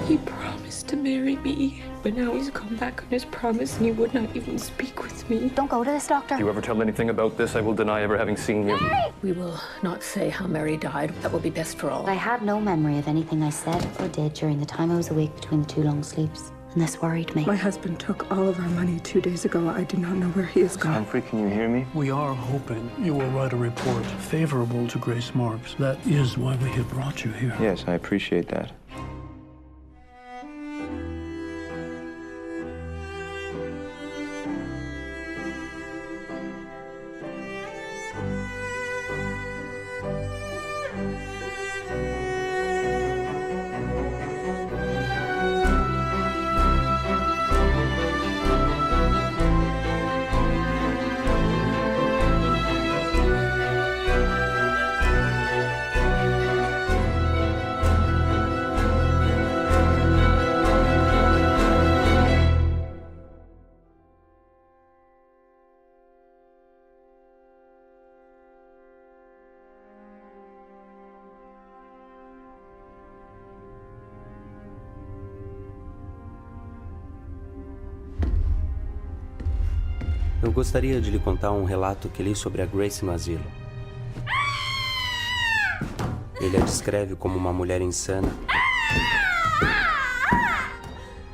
He promised to marry me, but now he's come back on his promise and he would not even speak with me. Don't go to this doctor. If you ever tell anything about this, I will deny ever having seen you. Mary! We will not say how Mary died. That will be best for all. I have no memory of anything I said or did during the time I was awake between the 2 long sleeps. And this worried me. My husband took all of our money 2 days ago. I do not know where he is gone. Humphrey, can you hear me? We are hoping you will write a report favorable to Grace Marks. That is why we have brought you here. Yes, I appreciate that. Eu gostaria de lhe contar um relato que li sobre a Grace no asilo. Ele a descreve como uma mulher insana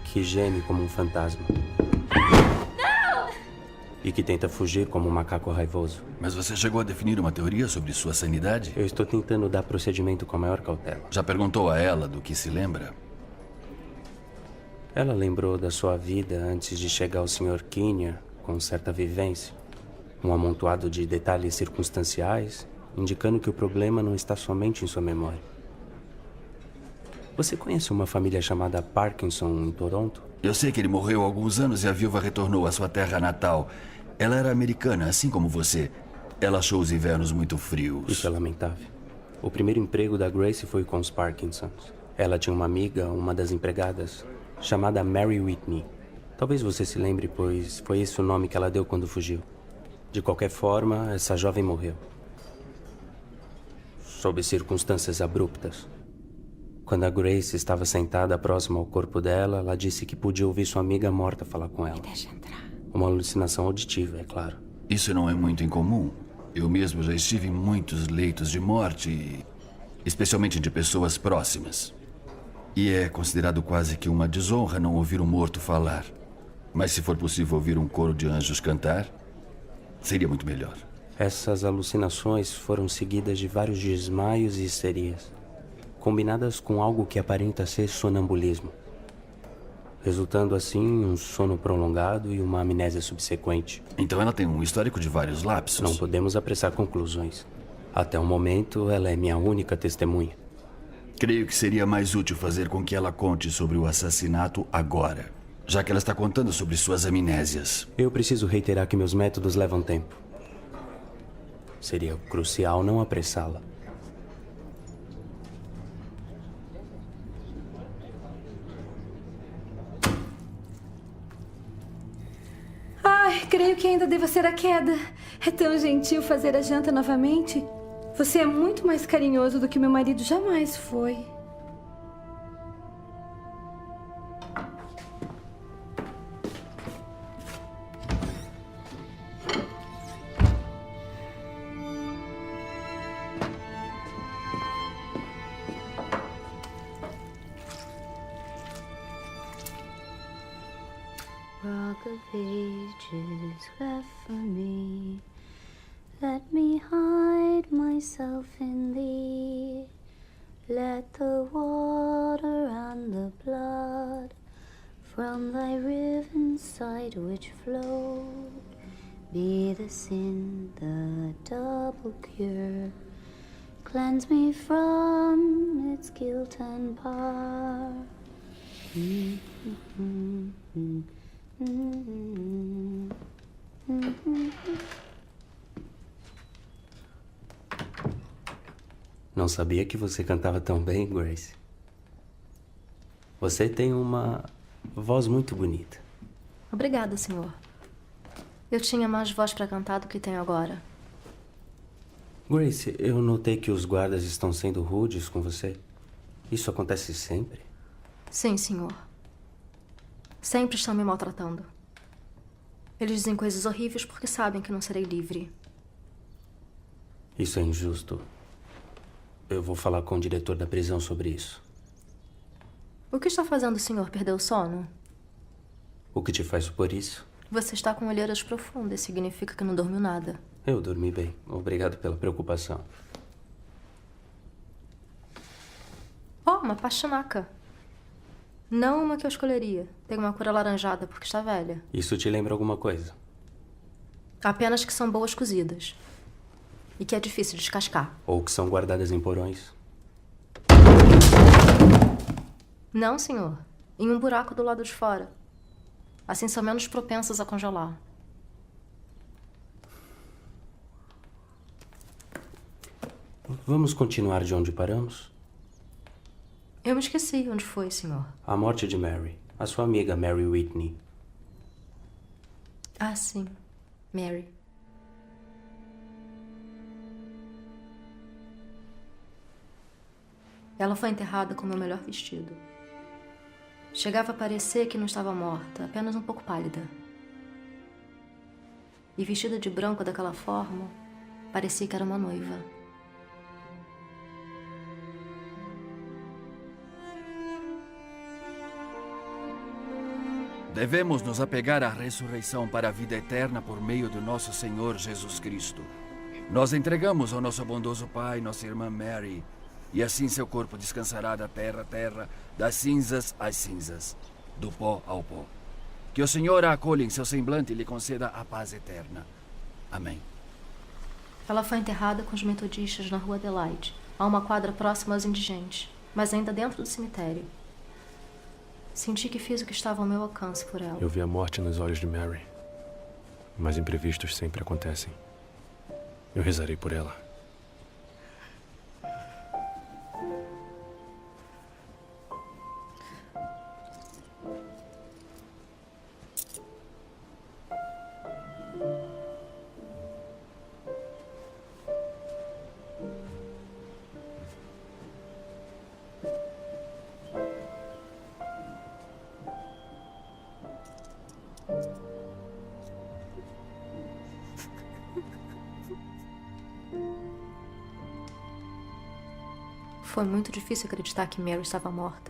que geme como um fantasma. E que tenta fugir como um macaco raivoso. Mas você chegou a definir uma teoria sobre sua sanidade? Eu estou tentando dar procedimento com a maior cautela. Já perguntou a ela do que se lembra? Ela lembrou da sua vida antes de chegar ao Sr. Kinnear, com certa vivência. Um amontoado de detalhes circunstanciais, indicando que o problema não está somente em sua memória. Você conhece uma família chamada Parkinson em Toronto? Eu sei que ele morreu há alguns anos e a viúva retornou à sua terra natal. Ela era americana, assim como você. Ela achou os invernos muito frios. Isso é lamentável. O primeiro emprego da Grace foi com os Parkinsons. Ela tinha uma amiga, uma das empregadas, chamada Mary Whitney. Talvez você se lembre, pois foi esse o nome que ela deu quando fugiu. De qualquer forma, essa jovem morreu. Sob circunstâncias abruptas. Quando a Grace estava sentada próxima ao corpo dela, ela disse que podia ouvir sua amiga morta falar com ela. Me deixa entrar. Uma alucinação auditiva, é claro. Isso não é muito incomum. Eu mesmo já estive em muitos leitos de morte, especialmente de pessoas próximas. E é considerado quase que uma desonra não ouvir um morto falar. Mas se for possível ouvir um coro de anjos cantar, seria muito melhor. Essas alucinações foram seguidas de vários desmaios e histerias, combinadas com algo que aparenta ser sonambulismo, resultando assim em um sono prolongado e uma amnésia subsequente. Então ela tem um histórico de vários lapsos. Não podemos apressar conclusões. Até o momento, ela é minha única testemunha. Creio que seria mais útil fazer com que ela conte sobre o assassinato agora, já que ela está contando sobre suas amnésias. Eu preciso reiterar que meus métodos levam tempo. Seria crucial não apressá-la. Ai, creio que ainda deva ser a queda. É tão gentil fazer a janta novamente. Você é muito mais carinhoso do que meu marido jamais foi. Rock of ages left for me. Let me hide myself in thee. Let the water and the blood from thy riven side which flowed be the sin, the double cure. Cleanse me from its guilt and bar. Não sabia que você cantava tão bem, Grace. Você tem uma voz muito bonita. Obrigada, senhor. Eu tinha mais voz para cantar do que tenho agora. Grace, eu notei que os guardas estão sendo rudes com você. Isso acontece sempre? Sim, senhor. Sempre estão me maltratando. Eles dizem coisas horríveis porque sabem que não serei livre. Isso é injusto. Eu vou falar com o diretor da prisão sobre isso. O que está fazendo o senhor perder o sono? O que te faz supor isso? Você está com olheiras profundas. Significa que não dormiu nada. Eu dormi bem. Obrigado pela preocupação. Oh, uma pachinaca. Não uma que eu escolheria. Tem uma cor alaranjada porque está velha. Isso te lembra alguma coisa? Apenas que são boas cozidas. E que é difícil descascar. Ou que são guardadas em porões? Não, senhor. Em um buraco do lado de fora. Assim são menos propensas a congelar. Vamos continuar de onde paramos? Eu me esqueci onde foi, senhor. A morte de Mary. A sua amiga Mary Whitney. Ah, sim. Mary. Ela foi enterrada com o meu melhor vestido. Chegava a parecer que não estava morta, apenas um pouco pálida. E vestida de branco daquela forma, parecia que era uma noiva. Devemos nos apegar à ressurreição para a vida eterna por meio do nosso Senhor Jesus Cristo. Nós entregamos ao nosso bondoso Pai nossa irmã Mary, e assim seu corpo descansará da terra à terra, das cinzas às cinzas, do pó ao pó. Que o Senhor a acolha em seu semblante e lhe conceda a paz eterna. Amém. Ela foi enterrada com os metodistas na Rua Adelaide, a uma quadra próxima aos indigentes, mas ainda dentro do cemitério. Senti que fiz o que estava ao meu alcance por ela. Eu vi a morte nos olhos de Mary. Mas imprevistos sempre acontecem. Eu rezarei por ela. Foi muito difícil acreditar que Mary estava morta.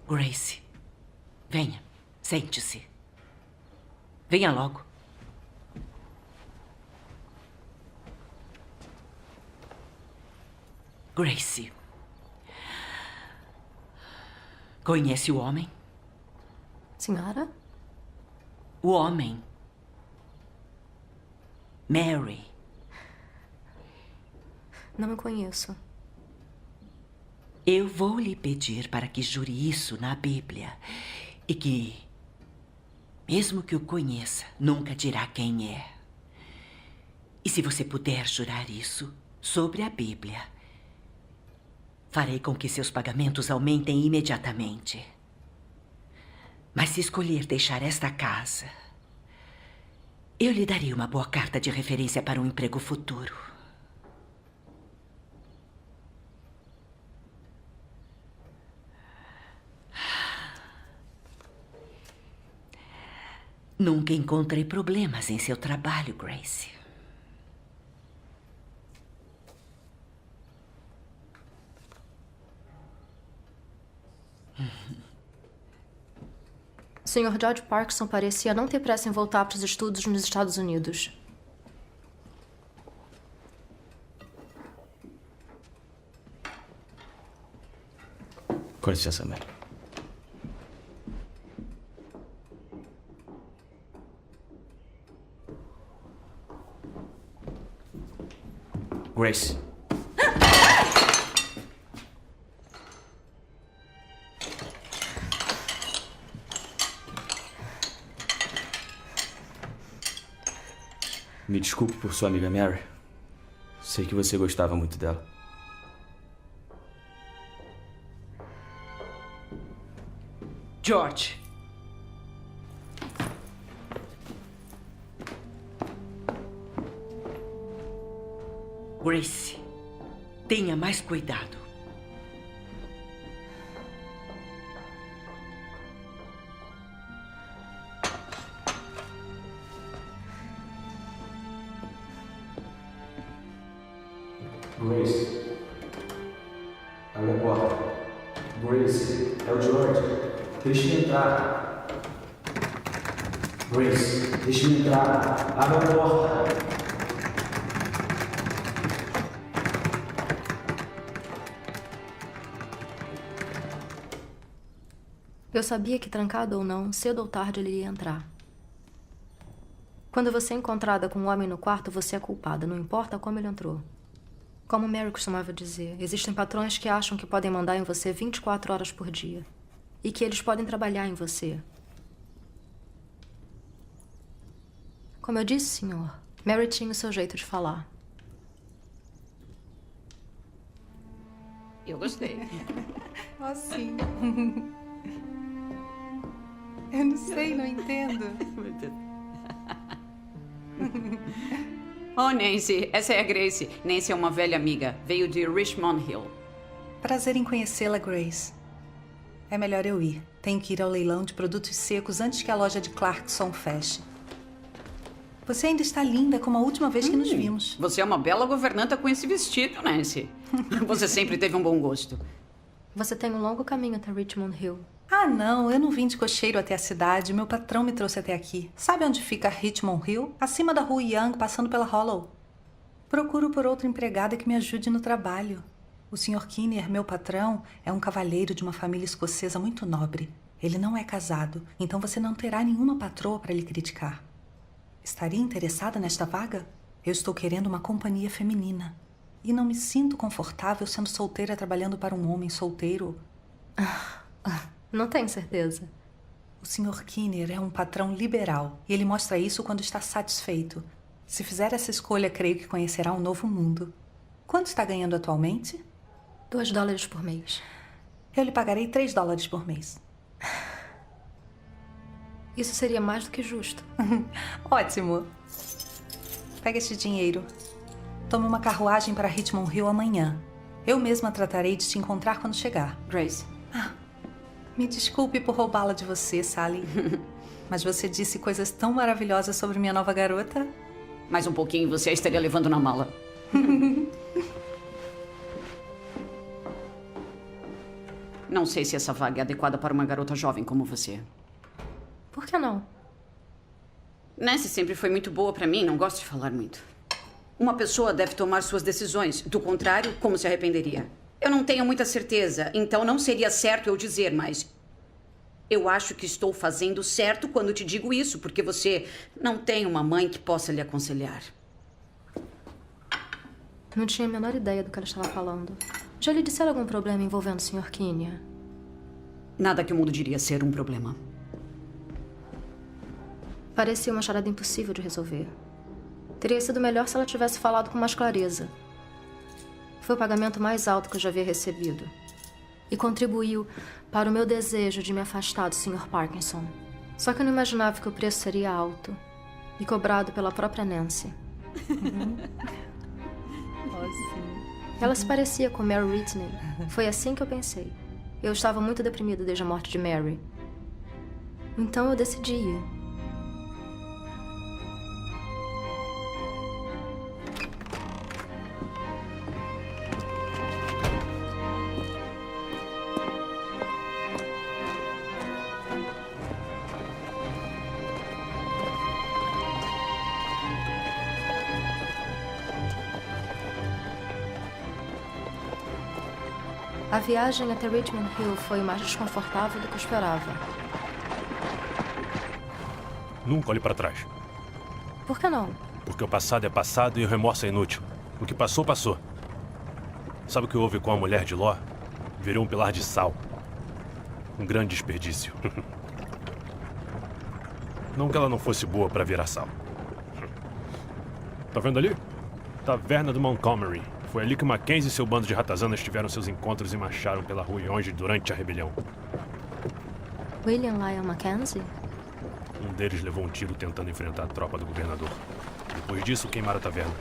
Grace, venha, sente-se. Venha logo. Grace, conhece o homem? Senhora? O homem. Mary. Não me conheço. Eu vou lhe pedir para que jure isso na Bíblia. E que, mesmo que o conheça, nunca dirá quem é. E se você puder jurar isso sobre a Bíblia, farei com que seus pagamentos aumentem imediatamente. Mas se escolher deixar esta casa, eu lhe darei uma boa carta de referência para um emprego futuro. Nunca encontrei problemas em seu trabalho, Grace. O Sr. George Parkinson parecia não ter pressa em voltar para os estudos nos Estados Unidos. Com licença, Mary. Grace. Me desculpe por sua amiga Mary. Sei que você gostava muito dela. George. Grace, tenha mais cuidado. Grace, abre a porta. Grace, é o George. Deixe-me entrar. Grace, deixe-me entrar. Abre a porta. Eu sabia que, trancado ou não, cedo ou tarde ele iria entrar. Quando você é encontrada com um homem no quarto, você é culpada, não importa como ele entrou. Como Mary costumava dizer, existem patrões que acham que podem mandar em você 24 horas por dia. E que eles podem trabalhar em você. Como eu disse, senhor, Mary tinha o seu jeito de falar. Eu gostei. Oh, sim. Eu não sei, não entendo. Oh, Nancy, essa é a Grace. Nancy é uma velha amiga. Veio de Richmond Hill. Prazer em conhecê-la, Grace. É melhor eu ir. Tenho que ir ao leilão de produtos secos antes que a loja de Clarkson feche. Você ainda está linda como a última vez que nos vimos. Você é uma bela governanta com esse vestido, Nancy. Você sempre teve um bom gosto. Você tem um longo caminho até Richmond Hill. Ah, não. Eu não vim de cocheiro até a cidade. Meu patrão me trouxe até aqui. Sabe onde fica Richmond Hill? Acima da rua Young, passando pela Hollow. Procuro por outra empregada que me ajude no trabalho. O Sr. Kinner, meu patrão, é um cavalheiro de uma família escocesa muito nobre. Ele não é casado, então você não terá nenhuma patroa para lhe criticar. Estaria interessada nesta vaga? Eu estou querendo uma companhia feminina. E não me sinto confortável sendo solteira trabalhando para um homem solteiro. Não tenho certeza. O Sr. Kinner é um patrão liberal e ele mostra isso quando está satisfeito. Se fizer essa escolha, creio que conhecerá um novo mundo. Quanto está ganhando atualmente? $2 por mês. Eu lhe pagarei $3 por mês. Isso seria mais do que justo. Ótimo. Pega este dinheiro. Tome uma carruagem para Richmond Hill amanhã. Eu mesma tratarei de te encontrar quando chegar. Grace. Me desculpe por roubá-la de você, Sally. Mas você disse coisas tão maravilhosas sobre minha nova garota. Mais um pouquinho você a estaria levando na mala. Não sei se essa vaga é adequada para uma garota jovem como você. Por que não? Nancy sempre foi muito boa para mim, não gosto de falar muito. Uma pessoa deve tomar suas decisões. Do contrário, como se arrependeria? Eu não tenho muita certeza, então não seria certo eu dizer, mas... eu acho que estou fazendo certo quando te digo isso, porque você não tem uma mãe que possa lhe aconselhar. Não tinha a menor ideia do que ela estava falando. Já lhe disseram algum problema envolvendo o Sr. Kinner? Nada que o mundo diria ser um problema. Parecia uma charada impossível de resolver. Teria sido melhor se ela tivesse falado com mais clareza. Foi o pagamento mais alto que eu já havia recebido. E contribuiu para o meu desejo de me afastar do Sr. Parkinson. Só que eu não imaginava que o preço seria alto. E cobrado pela própria Nancy. Ela se parecia com Mary Whitney. Foi assim que eu pensei. Eu estava muito deprimida desde a morte de Mary. Então eu decidi ir. A viagem até Richmond Hill foi mais desconfortável do que eu esperava. Nunca olhe para trás. Por que não? Porque o passado é passado e o remorso é inútil. O que passou, passou. Sabe o que houve com a mulher de Ló? Virou um pilar de sal. Um grande desperdício. Não que ela não fosse boa para virar sal. Tá vendo ali? Taverna do Montgomery. Foi ali que Mackenzie e seu bando de ratazanas tiveram seus encontros e marcharam pela rua Yonge durante a rebelião. William Lyon Mackenzie? Um deles levou um tiro tentando enfrentar a tropa do governador. Depois disso, queimaram a taverna.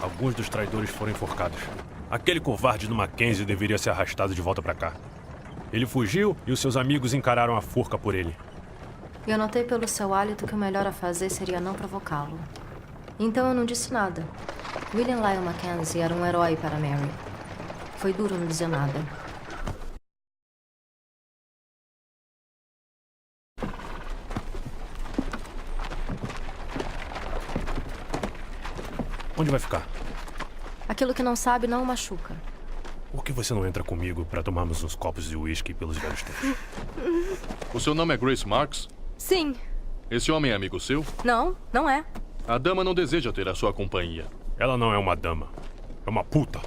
Alguns dos traidores foram enforcados. Aquele covarde do Mackenzie deveria ser arrastado de volta pra cá. Ele fugiu e os seus amigos encararam a forca por ele. Eu notei pelo seu hálito que o melhor a fazer seria não provocá-lo. Então eu não disse nada. William Lyle Mackenzie era um herói para Mary. Foi duro não dizer nada. Onde vai ficar? Aquilo que não sabe não o machuca. Por que você não entra comigo para tomarmos uns copos de uísque pelos velhos tempos? O seu nome é Grace Marks? Sim. Esse homem é amigo seu? Não, não é. A dama não deseja ter a sua companhia. Ela não é uma dama. É uma puta.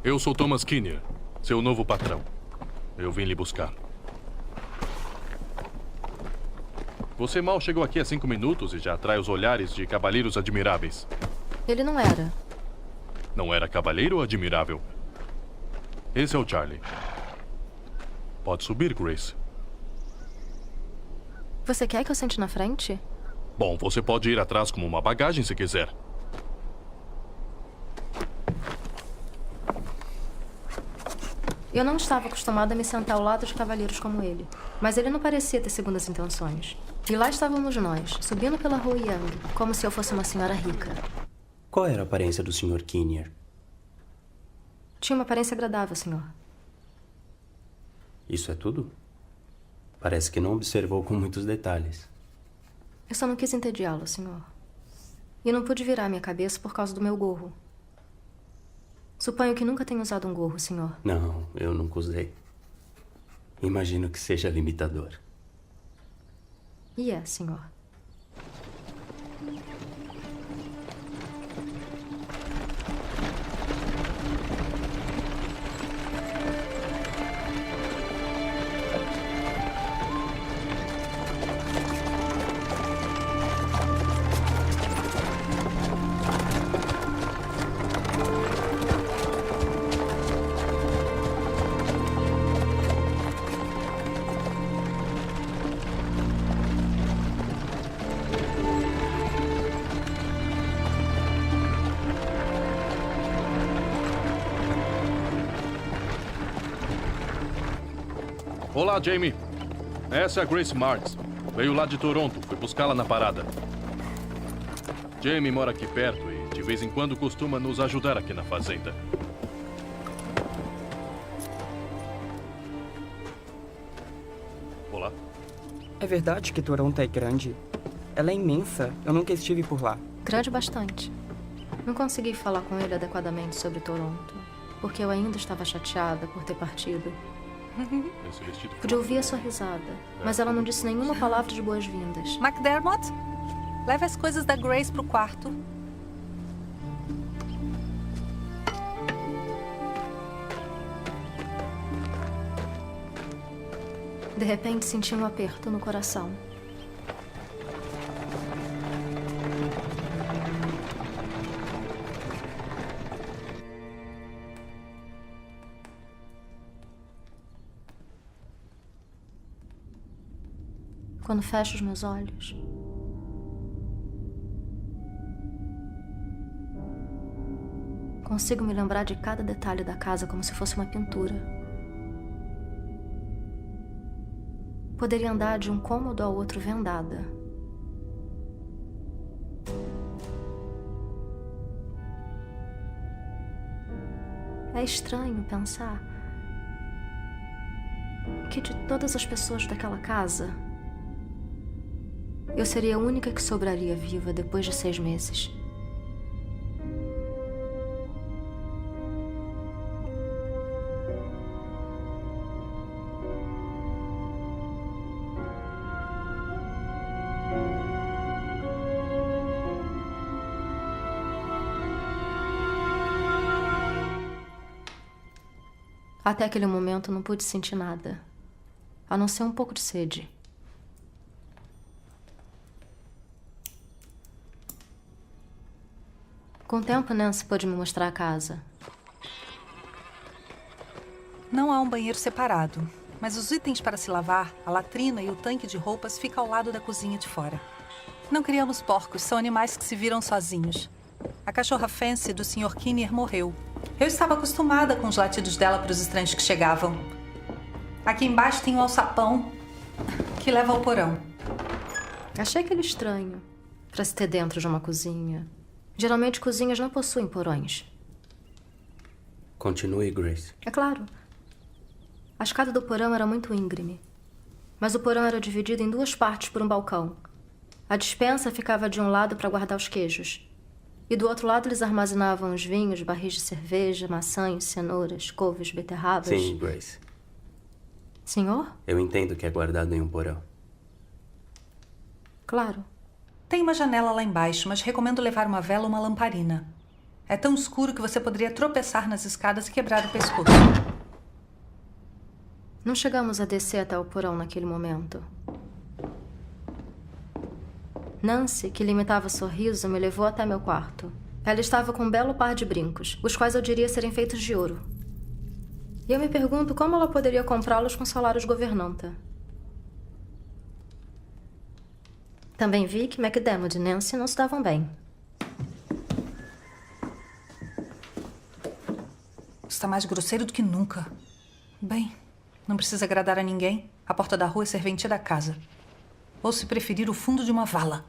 Eu sou Thomas Kinnear, seu novo patrão. Eu vim lhe buscar. Você mal chegou aqui há 5 minutos e já atrai os olhares de cavalheiros admiráveis. Ele não era. Não era cavalheiro ou admirável? Esse é o Charlie. Pode subir, Grace. Você quer que eu sente na frente? Bom, você pode ir atrás como uma bagagem se quiser. Eu não estava acostumada a me sentar ao lado de cavalheiros como ele. Mas ele não parecia ter segundas intenções. E lá estávamos nós, subindo pela rua Young, como se eu fosse uma senhora rica. Qual era a aparência do Sr. Kinnear? Tinha uma aparência agradável, senhor. Isso é tudo? Parece que não observou com muitos detalhes. Eu só não quis entediá-lo, senhor. E não pude virar minha cabeça por causa do meu gorro. Suponho que nunca tenha usado um gorro, senhor. Não, eu nunca usei. Imagino que seja limitador. E é, senhor. Olá, Jamie. Essa é a Grace Marks. Veio lá de Toronto. Fui buscá-la na parada. Jamie mora aqui perto e de vez em quando costuma nos ajudar aqui na fazenda. Olá. É verdade que Toronto é grande? Ela é imensa. Eu nunca estive por lá. Grande bastante. Não consegui falar com ele adequadamente sobre Toronto, porque eu ainda estava chateada por ter partido. Pude ouvir a sua risada, mas ela não disse nenhuma palavra de boas-vindas. McDermott, leve as coisas da Grace pro quarto. De repente, senti um aperto no coração. Quando fecho os meus olhos, consigo me lembrar de cada detalhe da casa como se fosse uma pintura. Poderia andar de um cômodo ao outro vendada. É estranho pensar que de todas as pessoas daquela casa, eu seria a única que sobraria viva depois de 6 meses. Até aquele momento não pude sentir nada, a não ser um pouco de sede. Com o tempo, Nancy pôde me mostrar a casa. Não há um banheiro separado, mas os itens para se lavar, a latrina e o tanque de roupas ficam ao lado da cozinha de fora. Não criamos porcos, são animais que se viram sozinhos. A cachorra Fancy do Sr. Kinnear morreu. Eu estava acostumada com os latidos dela para os estranhos que chegavam. Aqui embaixo tem um alçapão que leva ao porão. Achei aquele estranho para se ter dentro de uma cozinha. Geralmente cozinhas não possuem porões. Continue, Grace. É claro. A escada do porão era muito íngreme. Mas o porão era dividido em 2 partes por um balcão. A despensa ficava de um lado para guardar os queijos. E do outro lado eles armazenavam os vinhos, barris de cerveja, maçãs, cenouras, couves, beterrabas. Sim, Grace. Senhor? Eu entendo que é guardado em um porão. Claro. Tem uma janela lá embaixo, mas recomendo levar uma vela ou uma lamparina. É tão escuro que você poderia tropeçar nas escadas e quebrar o pescoço. Não chegamos a descer até o porão naquele momento. Nancy, que limitava o sorriso, me levou até meu quarto. Ela estava com um belo par de brincos, os quais eu diria serem feitos de ouro. E eu me pergunto como ela poderia comprá-los com salário de governanta. Também vi que MacDermott e Nancy não se davam bem. Está mais grosseiro do que nunca. Bem, não precisa agradar a ninguém. A porta da rua é serventia da casa. Ou, se preferir, o fundo de uma vala.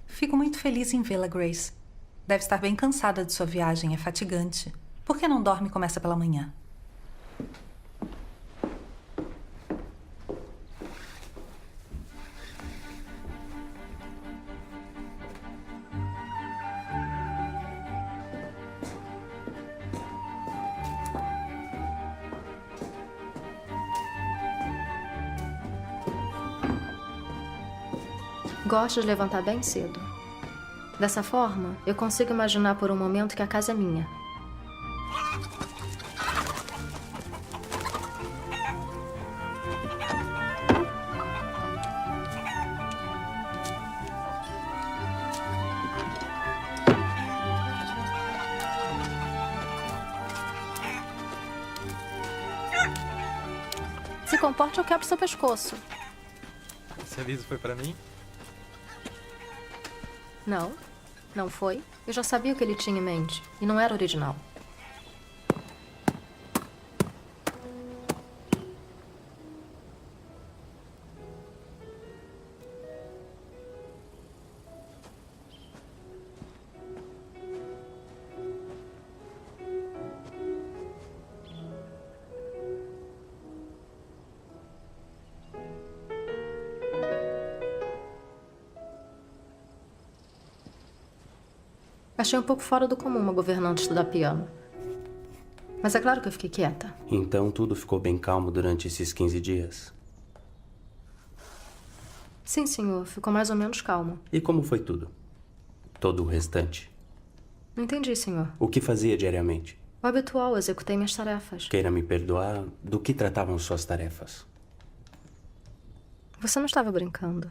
Fico muito feliz em vê-la, Grace. Deve estar bem cansada de sua viagem, é fatigante. Por que não dorme e começa pela manhã? Gosto de levantar bem cedo. Dessa forma, eu consigo imaginar por um momento que a casa é minha. Se comporte ou quebro seu pescoço. Esse aviso foi pra mim? Não, não foi. Eu já sabia o que ele tinha em mente. E não era original. Achei um pouco fora do comum uma governante estudar piano. Mas é claro que eu fiquei quieta. Então tudo ficou bem calmo durante esses 15 dias? Sim, senhor. Ficou mais ou menos calmo. E como foi tudo? Todo o restante? Não entendi, senhor. O que fazia diariamente? O habitual, executei minhas tarefas. Queira me perdoar, do que tratavam suas tarefas? Você não estava brincando.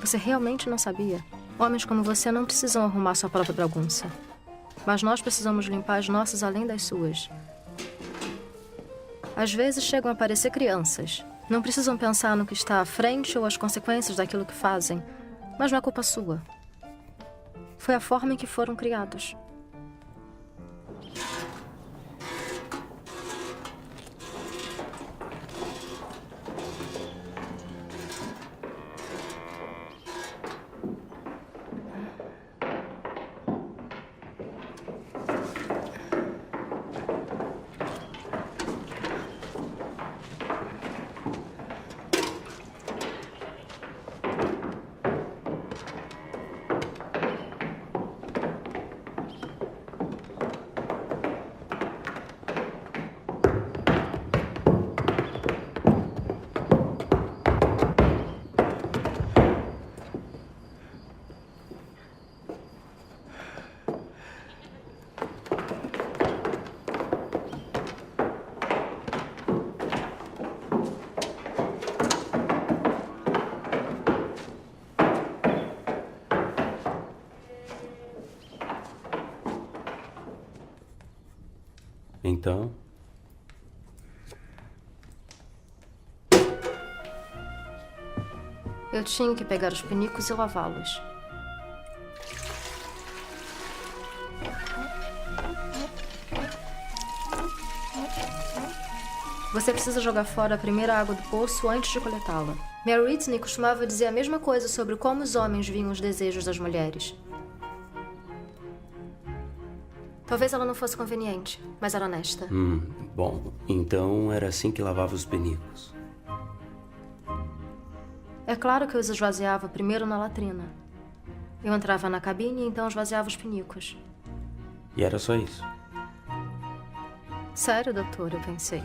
Você realmente não sabia? Homens como você não precisam arrumar sua própria bagunça. Mas nós precisamos limpar as nossas além das suas. Às vezes chegam a parecer crianças. Não precisam pensar no que está à frente ou as consequências daquilo que fazem. Mas não é culpa sua. Foi a forma em que foram criados. Então... Eu tinha que pegar os pinicos e lavá-los. Você precisa jogar fora a primeira água do poço antes de coletá-la. Mary Whitney costumava dizer a mesma coisa sobre como os homens viam os desejos das mulheres. Talvez ela não fosse conveniente, mas era honesta. Bom, então era assim que lavava os pinicos. É claro que eu os esvaziava primeiro na latrina. Eu entrava na cabine e então esvaziava os pinicos. E era só isso? Sério, doutor, eu pensei.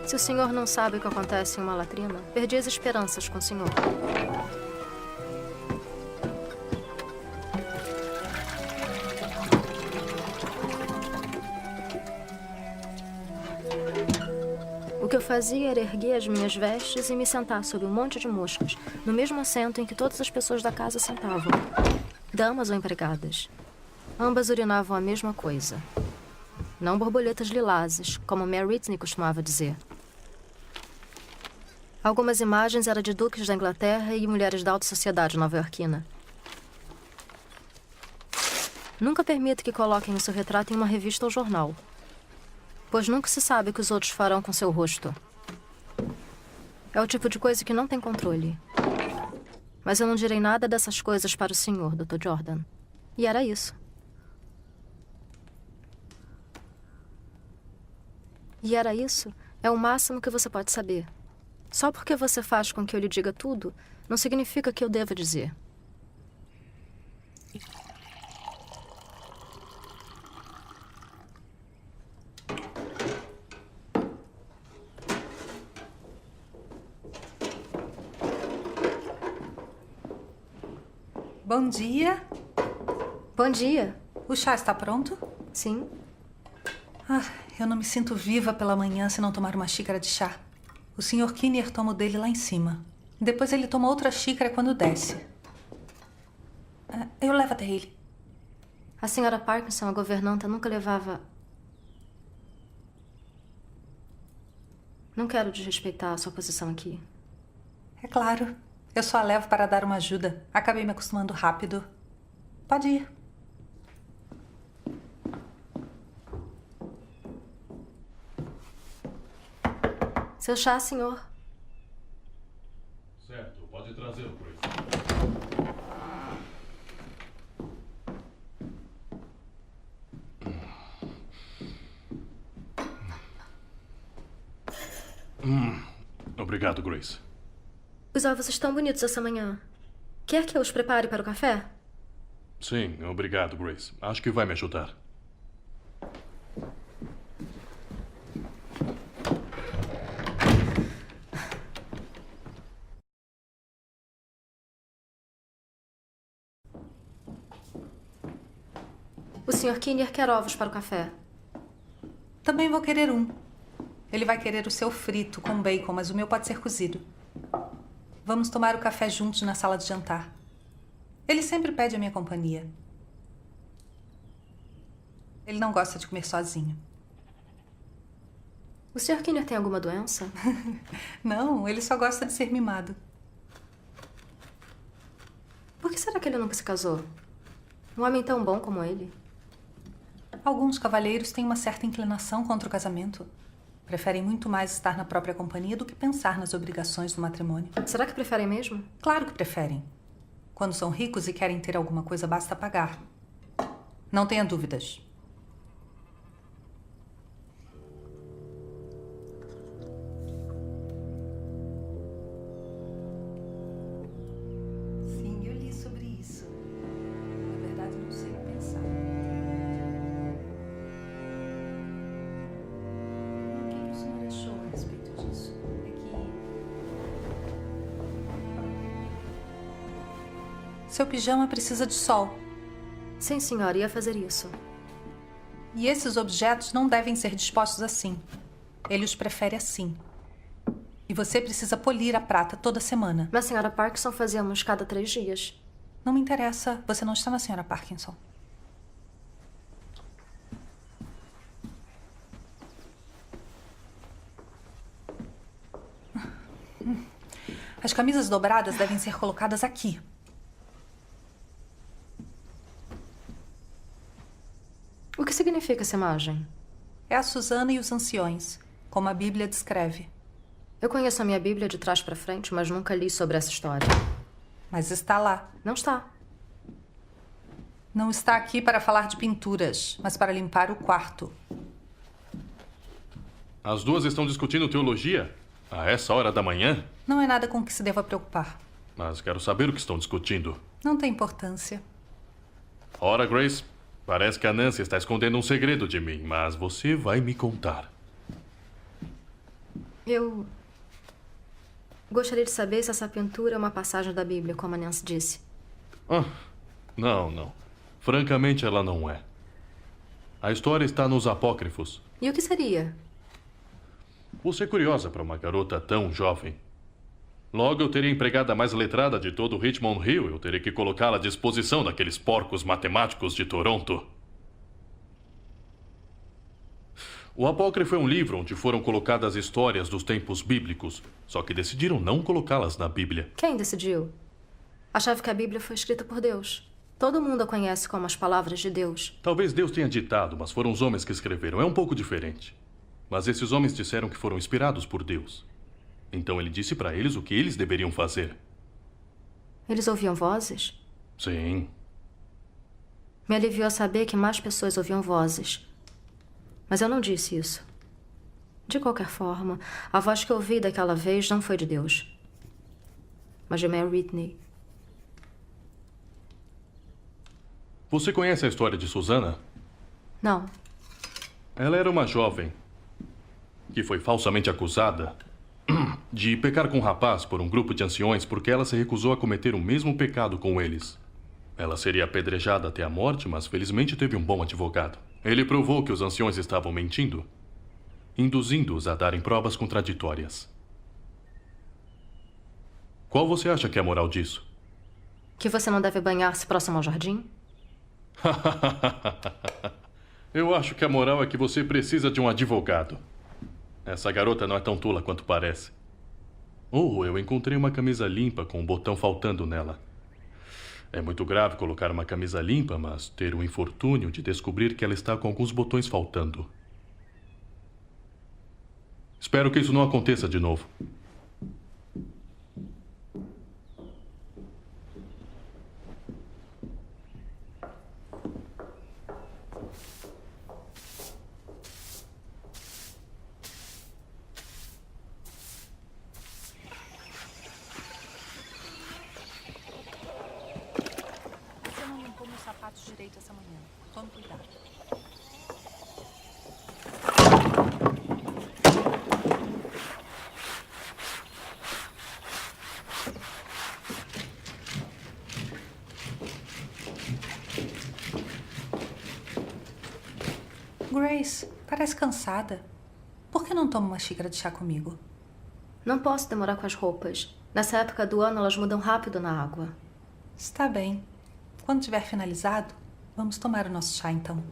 Se o senhor não sabe o que acontece em uma latrina, perdi as esperanças com o senhor. O que eu fazia era erguer as minhas vestes e me sentar sob um monte de moscas, no mesmo assento em que todas as pessoas da casa sentavam. Damas ou empregadas. Ambas urinavam a mesma coisa. Não borboletas lilazes, como Mary Whitney costumava dizer. Algumas imagens eram de duques da Inglaterra e mulheres da alta sociedade nova-iorquina. Nunca permita que coloquem o seu retrato em uma revista ou jornal, pois nunca se sabe o que os outros farão com seu rosto. É o tipo de coisa que não tem controle. Mas eu não direi nada dessas coisas para o senhor, Dr. Jordan. E era isso. E era isso. É o máximo que você pode saber. Só porque você faz com que eu lhe diga tudo, não significa que eu deva dizer. Bom dia. Bom dia. O chá está pronto? Sim. Eu não me sinto viva pela manhã se não tomar uma xícara de chá. O Sr. Kinnear toma o dele lá em cima. Depois ele toma outra xícara quando desce. Eu levo até ele. A senhora Parkinson, a governanta, nunca levava... Não quero desrespeitar a sua posição aqui. É claro. Eu só a levo para dar uma ajuda. Acabei me acostumando rápido. Pode ir. Seu chá, senhor. Certo, pode trazê-lo, Grace. Obrigado, Grace. Os ovos estão bonitos essa manhã. Quer que eu os prepare para o café? Sim, obrigado, Grace. Acho que vai me ajudar. O Sr. Kinnear quer ovos para o café. Também vou querer um. Ele vai querer o seu frito com bacon, mas o meu pode ser cozido. Vamos tomar o café juntos na sala de jantar. Ele sempre pede a minha companhia. Ele não gosta de comer sozinho. O Sr. Kinnear tem alguma doença? Não, ele só gosta de ser mimado. Por que será que ele nunca se casou? Um homem tão bom como ele. Alguns cavalheiros têm uma certa inclinação contra o casamento. Preferem muito mais estar na própria companhia do que pensar nas obrigações do matrimônio. Será que preferem mesmo? Claro que preferem. Quando são ricos e querem ter alguma coisa, basta pagar. Não tenha dúvidas. Sim, eu li sobre isso. Na verdade, não sei o que pensar. O que o senhor achou a respeito disso? É que... Seu pijama precisa de sol. Sim, senhora, ia fazer isso. E esses objetos não devem ser dispostos assim. Ele os prefere assim. E você precisa polir a prata toda semana. Mas a senhora Parkinson fazíamos cada 3 dias. Não me interessa. Você não está na senhora Parkinson. As camisas dobradas devem ser colocadas aqui. O que significa essa imagem? É a Susana e os anciões, como a Bíblia descreve. Eu conheço a minha Bíblia de trás para frente, mas nunca li sobre essa história. Mas está lá. Não está. Não está aqui para falar de pinturas, mas para limpar o quarto. As duas estão discutindo teologia? A essa hora da manhã? Não é nada com que se deva preocupar. Mas quero saber o que estão discutindo. Não tem importância. Ora, Grace, parece que a Nancy está escondendo um segredo de mim, mas você vai me contar. Eu gostaria de saber se essa pintura é uma passagem da Bíblia, como a Nancy disse. Não. Francamente, ela não é. A história está nos apócrifos. E o que seria? Você é curiosa para uma garota tão jovem. Logo, eu teria a empregada mais letrada de todo Richmond Hill. Eu teria que colocá-la à disposição daqueles porcos matemáticos de Toronto. O apócrifo é um livro onde foram colocadas histórias dos tempos bíblicos, só que decidiram não colocá-las na Bíblia. Quem decidiu? Achava que a Bíblia foi escrita por Deus. Todo mundo a conhece como as palavras de Deus. Talvez Deus tenha ditado, mas foram os homens que escreveram. É um pouco diferente. Mas esses homens disseram que foram inspirados por Deus. Então ele disse para eles o que eles deveriam fazer. Eles ouviam vozes? Sim. Me aliviou saber que mais pessoas ouviam vozes. Mas eu não disse isso. De qualquer forma, a voz que eu ouvi daquela vez não foi de Deus, mas de Mary Whitney. Você conhece a história de Susana? Não. Ela era uma jovem que foi falsamente acusada de pecar com um rapaz por um grupo de anciões porque ela se recusou a cometer o mesmo pecado com eles. Ela seria apedrejada até a morte, mas felizmente teve um bom advogado. Ele provou que os anciões estavam mentindo, induzindo-os a darem provas contraditórias. Qual você acha que é a moral disso? Que você não deve banhar-se próximo ao jardim? Eu acho que a moral é que você precisa de um advogado. Essa garota não é tão tola quanto parece. Eu encontrei uma camisa limpa com um botão faltando nela. É muito grave colocar uma camisa limpa, mas ter o infortúnio de descobrir que ela está com alguns botões faltando. Espero que isso não aconteça de novo. Direito essa manhã. Tome cuidado. Grace, parece cansada. Por que não toma uma xícara de chá comigo? Não posso demorar com as roupas. Nessa época do ano, elas mudam rápido na água. Está bem. Quando tiver finalizado, vamos tomar o nosso chá, então.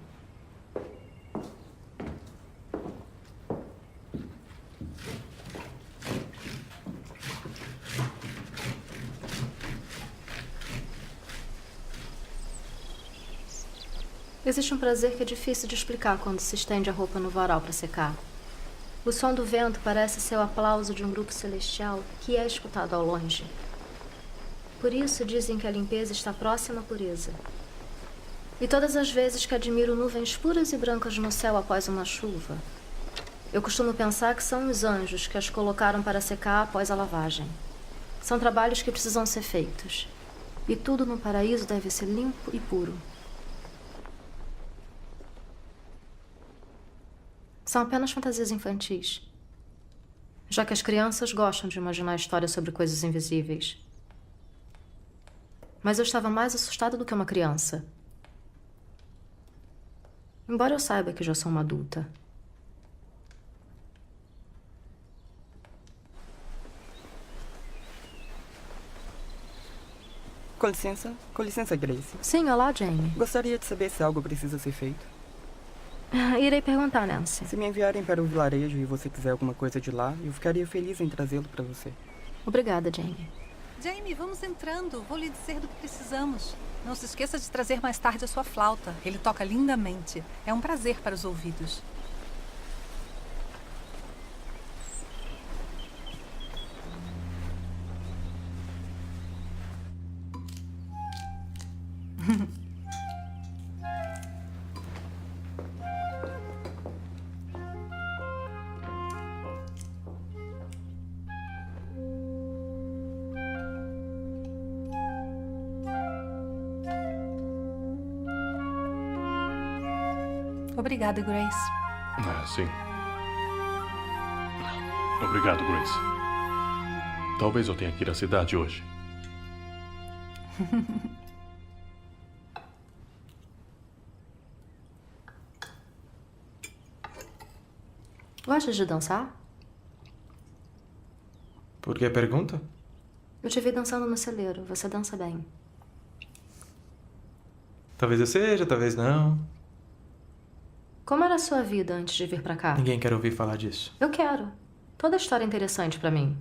Existe um prazer que é difícil de explicar quando se estende a roupa no varal para secar. O som do vento parece ser o aplauso de um grupo celestial que é escutado ao longe. Por isso dizem que a limpeza está próxima à pureza. E todas as vezes que admiro nuvens puras e brancas no céu após uma chuva, eu costumo pensar que são os anjos que as colocaram para secar após a lavagem. São trabalhos que precisam ser feitos. E tudo no paraíso deve ser limpo e puro. São apenas fantasias infantis, já que as crianças gostam de imaginar histórias sobre coisas invisíveis. Mas eu estava mais assustada do que uma criança. Embora eu saiba que já sou uma adulta. Com licença, Grace. Sim, olá, Jamie. Gostaria de saber se algo precisa ser feito. Irei perguntar, Nancy. Se me enviarem para o vilarejo e você quiser alguma coisa de lá, eu ficaria feliz em trazê-lo para você. Obrigada, Jamie. Jamie, vamos entrando. Vou lhe dizer do que precisamos. Não se esqueça de trazer mais tarde a sua flauta. Ele toca lindamente. É um prazer para os ouvidos. Obrigada, Grace. Sim. Obrigado, Grace. Talvez eu tenha que ir à cidade hoje. Gosta de dançar? Por que a pergunta? Eu te vi dançando no celeiro. Você dança bem. Talvez eu seja, talvez não. Como era a sua vida antes de vir pra cá? Ninguém quer ouvir falar disso. Eu quero. Toda a história é interessante pra mim.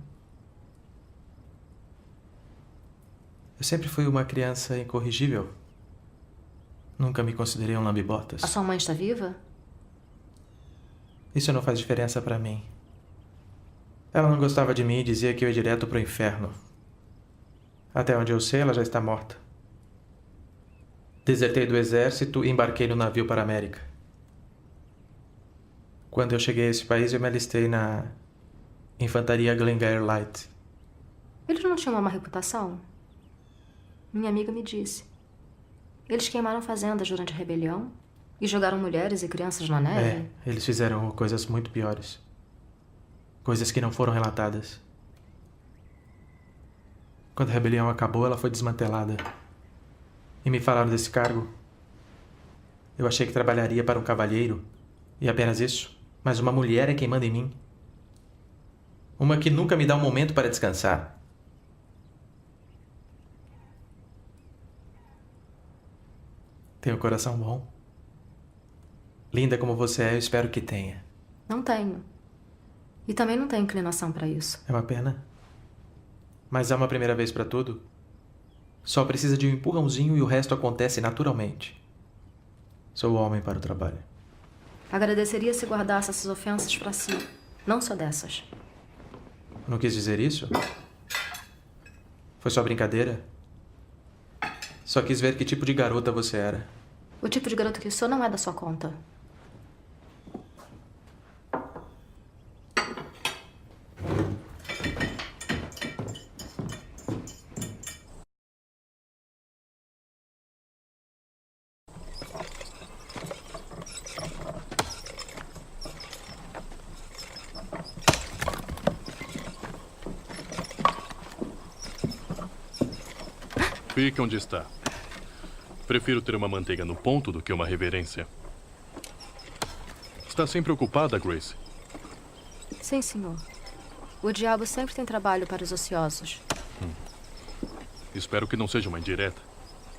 Eu sempre fui uma criança incorrigível. Nunca me considerei um lambibotas. A sua mãe está viva? Isso não faz diferença pra mim. Ela não gostava de mim e dizia que eu ia direto pro inferno. Até onde eu sei, ela já está morta. Desertei do exército e embarquei no navio para a América. Quando eu cheguei a esse país, eu me alistei na Infantaria Glengarry Light. Eles não tinham uma má reputação? Minha amiga me disse. Eles queimaram fazendas durante a rebelião e jogaram mulheres e crianças na neve. Eles fizeram coisas muito piores. Coisas que não foram relatadas. Quando a rebelião acabou, ela foi desmantelada. E me falaram desse cargo. Eu achei que trabalharia para um cavalheiro. E apenas isso. Mas uma mulher é quem manda em mim. Uma que nunca me dá um momento para descansar. Tem um coração bom. Linda como você é, eu espero que tenha. Não tenho. E também não tenho inclinação para isso. É uma pena. Mas há uma primeira vez para tudo. Só precisa de um empurrãozinho e o resto acontece naturalmente. Sou o homem para o trabalho. Agradeceria se guardasse essas ofensas para si. Não só dessas. Não quis dizer isso? Foi só brincadeira? Só quis ver que tipo de garota você era. O tipo de garota que sou não é da sua conta. Fique onde está. Prefiro ter uma manteiga no ponto do que uma reverência. Está sempre ocupada, Grace? Sim, senhor. O diabo sempre tem trabalho para os ociosos. Espero que não seja uma indireta.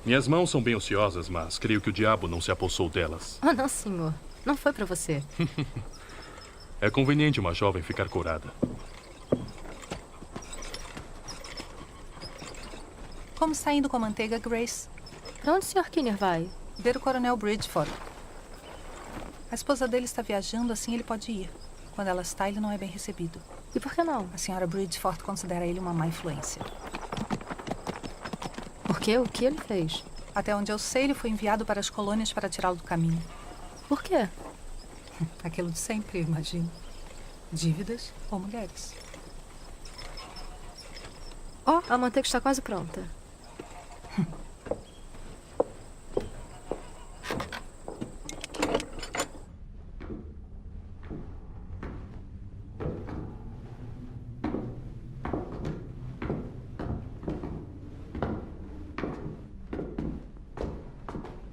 Minhas mãos são bem ociosas, mas creio que o diabo não se apossou delas. Oh, não, senhor. Não foi para você. É conveniente uma jovem ficar curada. Como está indo com a manteiga, Grace? Para onde o Sr. Kinner vai? Ver o Coronel Bridgeford. A esposa dele está viajando, assim ele pode ir. Quando ela está, ele não é bem recebido. E por que não? A senhora Bridgeford considera ele uma má influência. Por quê? O que ele fez? Até onde eu sei, ele foi enviado para as colônias para tirá-lo do caminho. Por quê? Aquilo de sempre, eu imagino. Dívidas ou mulheres. Oh, a manteiga está quase pronta.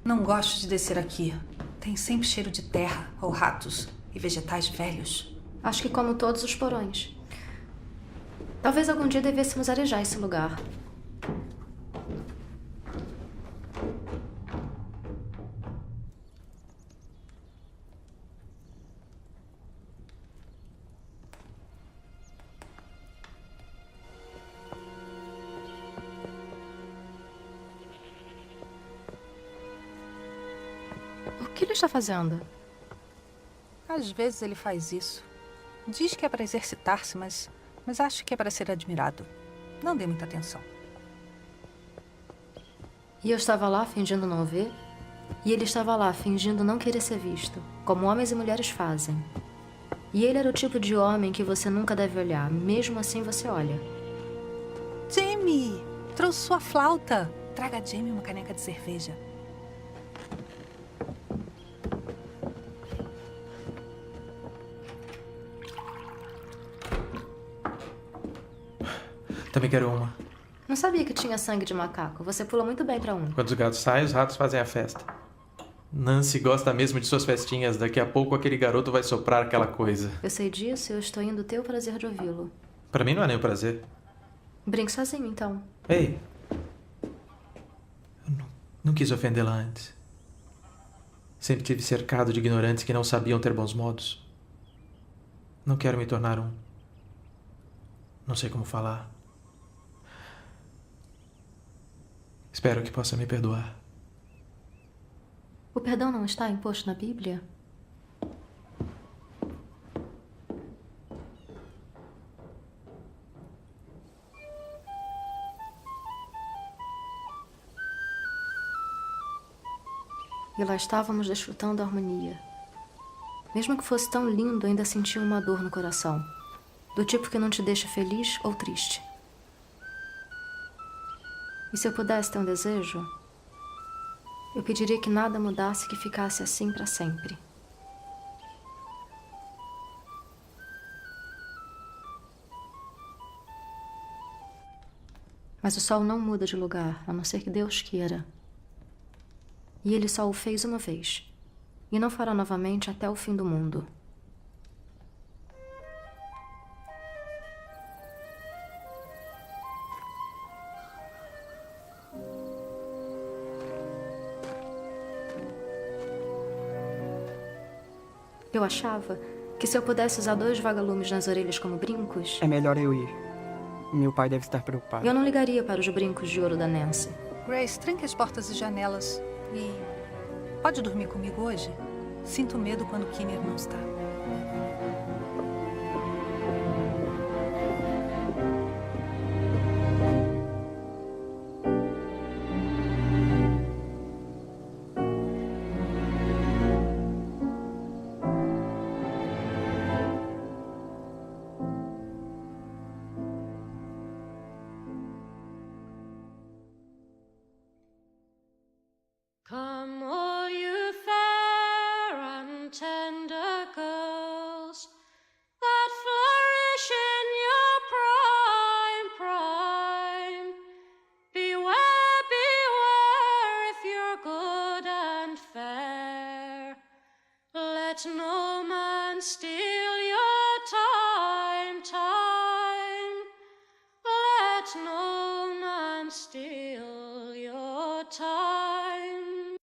Não gosto de descer aqui. Tem sempre cheiro de terra, ou ratos, e vegetais velhos. Acho que como todos os porões. Talvez algum dia devêssemos arejar esse lugar. ele está fazendo? Às vezes ele faz isso. Diz que é para exercitar-se, mas acho que é para ser admirado. Não dê muita atenção. E eu estava lá fingindo não ver? E ele estava lá fingindo não querer ser visto, como homens e mulheres fazem. E ele era o tipo de homem que você nunca deve olhar, mesmo assim você olha. Jamie! Trouxe sua flauta. Traga a Jamie uma caneca de cerveja. Também quero uma. Não sabia que tinha sangue de macaco. Você pula muito bem pra um. Quando os gatos saem, os ratos fazem a festa. Nancy gosta mesmo de suas festinhas. Daqui a pouco aquele garoto vai soprar aquela coisa. Eu sei disso e eu estou indo ter o prazer de ouvi-lo. Pra mim não é nem um prazer. Brinque sozinho, então. Ei! Eu não quis ofendê-la antes. Sempre tive cercado de ignorantes que não sabiam ter bons modos. Não quero me tornar um. Não sei como falar. Espero que possa me perdoar. O perdão não está imposto na Bíblia? E lá estávamos desfrutando a harmonia. Mesmo que fosse tão lindo, ainda sentia uma dor no coração. Do tipo que não te deixa feliz ou triste. E se eu pudesse ter um desejo, eu pediria que nada mudasse, que ficasse assim para sempre. Mas o sol não muda de lugar, a não ser que Deus queira. E ele só o fez uma vez. E não fará novamente até o fim do mundo. Eu achava que se eu pudesse usar 2 vagalumes nas orelhas como brincos... É melhor eu ir. Meu pai deve estar preocupado. Eu não ligaria para os brincos de ouro da Nancy. Grace, tranque as portas e janelas. E pode dormir comigo hoje? Sinto medo quando Kinner não está.